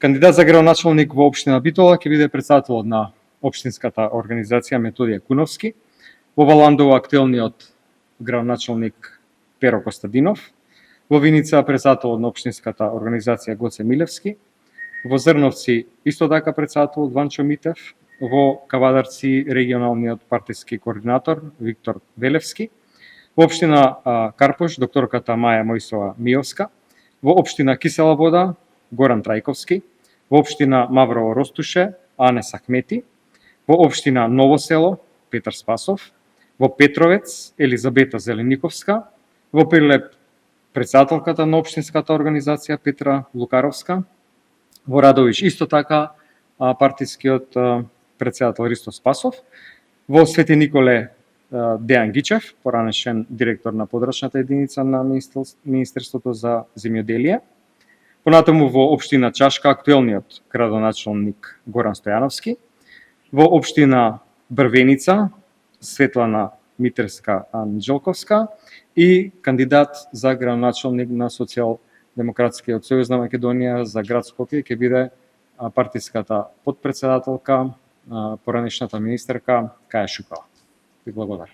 Кандидат за градоначалник во општина Битола ќе биде претседателот на општинската организација Методија Куновски. Во Валандово актуелниот градоначалник Перо Костадинов. Во Виница претседателот на општинската организација Гоце Милевски. Во Зрновци исто така претседателот Ванчо Митев. Во Кавадарци регионалниот партиски координатор Виктор Велевски. Во општина Карпош докторката Маја Мојсова Миовска. Во општина Кисела Вода Горан Трајковски. Во општина Маврово Ростуше Анес Ахмети. Во општина Ново село Петар Спасов. Во Петровец Елизабета Зелениковска. Во Прилеп претседателката на општинската организација Петра Лукаровска. Во Радовиш исто така партискиот претседател Ристо Спасов. Во Свети Николе Дејан Гичев, поранешен директор на подрачната единица на Министерството за земјоделие. Понатаму во општина Чашка актуелниот градоначалник Горан Стојановски. Во општина Брвеница Светлана Митерска Анџелковска и кандидат за градоначалник на Социјалдемократскиот сојуз на Македонија за град Скопје ќе биде партиската потпредседателка, поранешната министерка Каја Шукала. Ви благодарам.